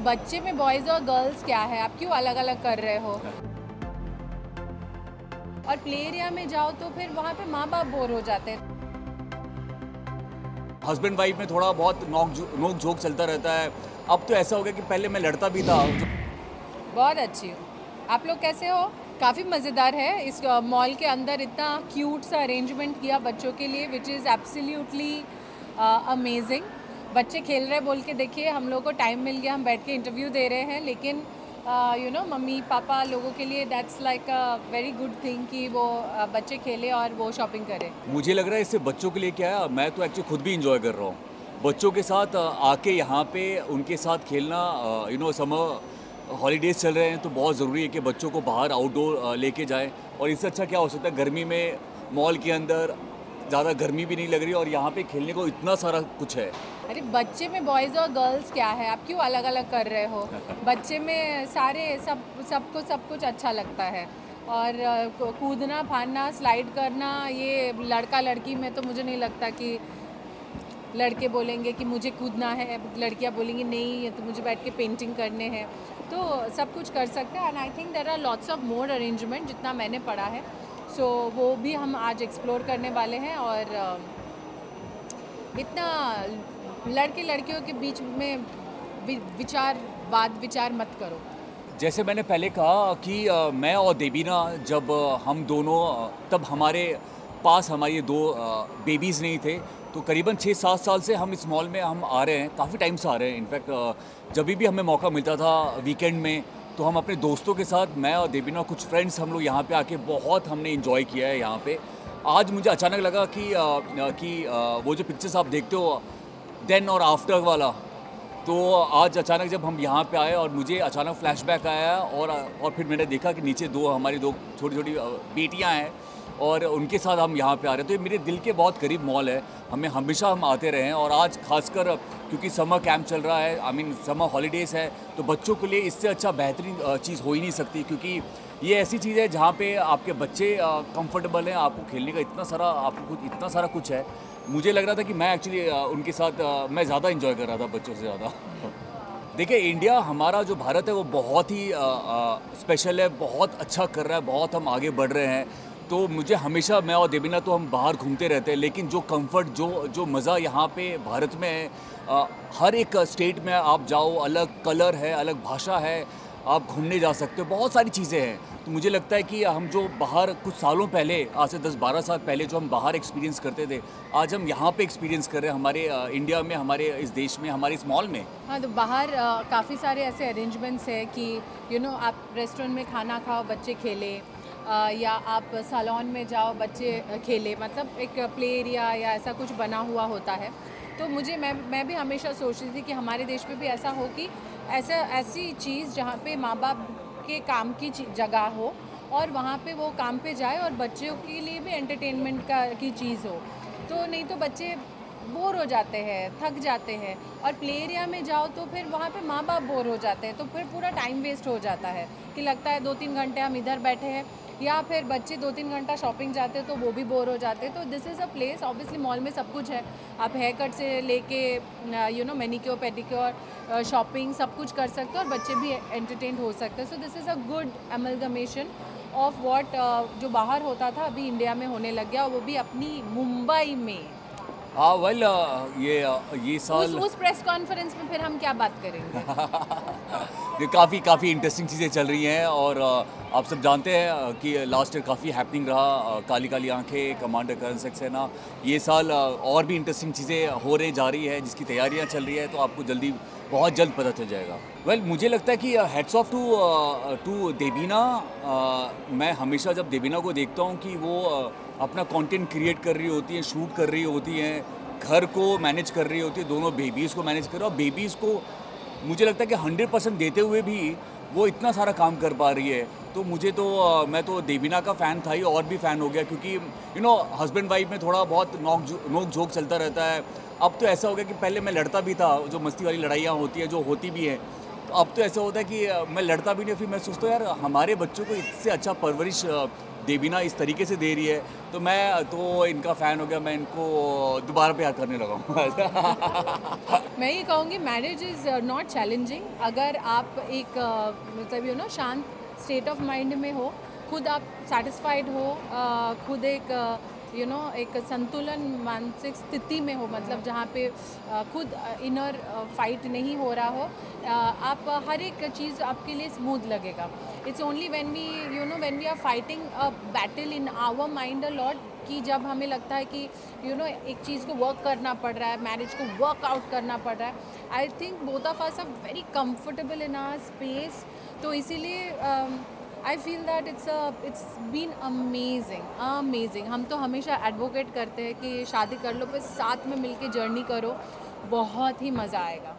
बच्चे में बॉयज़ और गर्ल्स क्या है, आप क्यों अलग अलग कर रहे हो? और प्ले एरिया में जाओ तो फिर वहाँ पे माँ बाप बोर हो जाते हैं। हस्बैंड वाइफ में थोड़ा बहुत नोक झोंक चलता रहता है। अब तो ऐसा हो गया कि पहले मैं लड़ता भी था। बहुत अच्छी हूँ। आप लोग कैसे हो? काफ़ी मज़ेदार है। इस मॉल के अंदर इतना क्यूट सा अरेंजमेंट किया बच्चों के लिए, विच इज़ एब्सोल्युटली अमेजिंग। बच्चे खेल रहे बोल के देखिए, हम लोग को टाइम मिल गया, हम बैठ के इंटरव्यू दे रहे हैं, लेकिन मम्मी पापा लोगों के लिए that's like a very good thing कि वो बच्चे खेले और वो शॉपिंग करें। मुझे लग रहा है इससे बच्चों के लिए क्या है, मैं तो एक्चुअली खुद भी इंजॉय कर रहा हूँ बच्चों के साथ आके यहाँ पे उनके साथ खेलना। समर हॉलीडेज चल रहे हैं तो बहुत ज़रूरी है कि बच्चों को बाहर आउटडोर लेके जाएं। और इससे अच्छा क्या हो सकता है, गर्मी में मॉल के अंदर ज़्यादा गर्मी भी नहीं लग रही और यहाँ पे खेलने को इतना सारा कुछ है। अरे बच्चे में बॉयज़ और गर्ल्स क्या है, आप क्यों अलग अलग कर रहे हो? बच्चे में सारे सबको सब कुछ अच्छा लगता है। और कूदना फाड़ना स्लाइड करना, ये लड़का लड़की में तो मुझे नहीं लगता कि लड़के बोलेंगे कि मुझे कूदना है, लड़कियां बोलेंगी नहीं ये तो मुझे बैठ के पेंटिंग करने हैं। तो सब कुछ कर सकते हैं। And I think there are lots of more arrangement जितना मैंने पढ़ा है। सो वो भी हम आज एक्सप्लोर करने वाले हैं। और इतना लड़के लड़कियों के बीच में विचार मत करो। जैसे मैंने पहले कहा कि मैं और देबीना जब हम दोनों तब हमारे पास हमारी दो बेबीज़ नहीं थे, तो करीबन 6-7 साल से हम इस मॉल में हम आ रहे हैं, काफ़ी टाइम से आ रहे हैं। इनफैक्ट जब भी हमें मौका मिलता था वीकेंड में, तो हम अपने दोस्तों के साथ, मैं और देबीना कुछ फ्रेंड्स, हम लोग यहाँ पे आके बहुत हमने इंजॉय किया है यहाँ पे। आज मुझे अचानक लगा कि वो जो पिक्चर्स आप देखते हो देन और आफ्टर वाला, तो आज अचानक जब हम यहाँ पे आए और मुझे अचानक फ्लैशबैक आया और फिर मैंने देखा कि नीचे हमारी दो छोटी छोटी बेटियाँ हैं और उनके साथ हम यहाँ पे आ रहे हैं। तो ये मेरे दिल के बहुत करीब मॉल है, हमेशा हम आते रहे हैं। और आज खासकर क्योंकि समर कैंप चल रहा है, समर हॉलीडेज़ है, तो बच्चों के लिए इससे अच्छा बेहतरीन चीज़ हो ही नहीं सकती, क्योंकि ये ऐसी चीज़ है जहाँ पे आपके बच्चे कंफर्टेबल हैं, आपको खेलने का इतना सारा कुछ है। मुझे लग रहा था कि मैं एक्चुअली उनके साथ मैं ज़्यादा इंजॉय कर रहा था बच्चों से ज़्यादा। देखिए, इंडिया हमारा जो भारत है वो बहुत ही स्पेशल है, बहुत अच्छा कर रहा है, बहुत हम आगे बढ़ रहे हैं। तो मुझे हमेशा, मैं और देबीना तो हम बाहर घूमते रहते हैं, लेकिन जो कंफर्ट, जो मज़ा यहाँ पे भारत में है, हर एक स्टेट में आप जाओ, अलग कलर है, अलग भाषा है, आप घूमने जा सकते हो, बहुत सारी चीज़ें हैं। तो मुझे लगता है कि हम जो बाहर कुछ सालों पहले, आज से 10-12 साल पहले जो हम बाहर एक्सपीरियंस करते थे, आज हम यहाँ पे एक्सपीरियंस कर रहे हैं हमारे इंडिया में, हमारे इस देश में, हमारे इस मॉल में। हाँ, तो बाहर काफ़ी सारे ऐसे अरेंजमेंट्स हैं कि आप रेस्टोरेंट में खाना खाओ, बच्चे खेले, या आप सैलून में जाओ, बच्चे खेले, मतलब एक प्ले एरिया या ऐसा कुछ बना हुआ होता है। तो मैं भी हमेशा सोचती थी कि हमारे देश में भी ऐसा हो कि ऐसी चीज़ जहाँ पे माँ बाप के काम की जगह हो और वहाँ पे वो काम पे जाए और बच्चों के लिए भी एंटरटेनमेंट की चीज़ हो। तो नहीं तो बच्चे बोर हो जाते हैं, थक जाते हैं। और प्ले एरिया में जाओ तो फिर वहाँ पे माँ बाप बोर हो जाते हैं, तो फिर पूरा टाइम वेस्ट हो जाता है कि लगता है 2-3 घंटे हम इधर बैठे हैं, या फिर बच्चे 2-3 घंटा शॉपिंग जाते हैं तो वो भी बोर हो जाते हैं। तो this is a place, obviously mall में सब कुछ है, आप हेयर कट से लेके मैनिक्योर पेडिक्योर, शॉपिंग सब कुछ कर सकते हो और बच्चे भी एंटरटेन हो सकते हैं। So this is a good amalgamation of what जो बाहर होता था अभी इंडिया में होने लग गया, और वो भी अपनी मुंबई में। हाँ, वेल, ये साल उस प्रेस कॉन्फ्रेंस में फिर हम क्या बात करेंगे? ये काफ़ी इंटरेस्टिंग चीज़ें चल रही हैं। और आप सब जानते हैं कि लास्ट ईयर काफ़ी हैपनिंग रहा, काली काली आंखें, कमांडर करण सक्सेना। ये साल और भी इंटरेस्टिंग चीज़ें होने जा रही है, जिसकी तैयारियां चल रही है, तो आपको बहुत जल्द पता चल जाएगा। वेल, मुझे लगता है कि हेड्स ऑफ टू देबीना। मैं हमेशा जब देबीना को देखता हूँ कि वो अपना कंटेंट क्रिएट कर रही होती है, शूट कर रही होती हैं, घर को मैनेज कर रही होती है, दोनों बेबीज़ को मैनेज कर रही है, और बेबीज़ को मुझे लगता है कि 100% देते हुए भी वो इतना सारा काम कर पा रही है। तो मैं तो देबीना का फ़ैन था ही, और भी फ़ैन हो गया, क्योंकि हस्बैंड वाइफ में थोड़ा बहुत नोक झोंक चलता रहता है। अब तो ऐसा हो गया कि पहले मैं लड़ता भी था, जो मस्ती वाली लड़ाइयाँ होती हैं, जो होती भी हैं, तो अब तो ऐसा होता है कि मैं लड़ता भी नहीं, फिर मैं सोचता हूँ यार, हमारे बच्चों को इससे अच्छा परवरिश देबीना इस तरीके से दे रही है, तो मैं तो इनका फ़ैन हो गया, मैं इनको दोबारा प्यार करने लगा हूँ। मैं ये कहूँगी मैरिज इज़ नॉट चैलेंजिंग अगर आप एक मतलब शांत स्टेट ऑफ माइंड में हो, खुद आप सेटिस्फाइड हो, खुद एक एक संतुलन मानसिक स्थिति में हो, मतलब जहाँ पे खुद इनर फाइट नहीं हो रहा हो, आप हर एक चीज़ आपके लिए स्मूथ लगेगा. It's only when we are fighting a battle in our mind a lot, कि जब हमें लगता है कि एक चीज़ को वर्क करना पड़ रहा है, मैरिज को वर्क आउट करना पड़ रहा है. I think both of us are very comfortable in our space, तो इसीलिए I feel that it's been amazing. हम तो हमेशा एडवोकेट करते हैं कि शादी कर लो, फिर साथ में मिलके जर्नी करो, बहुत ही मज़ा आएगा.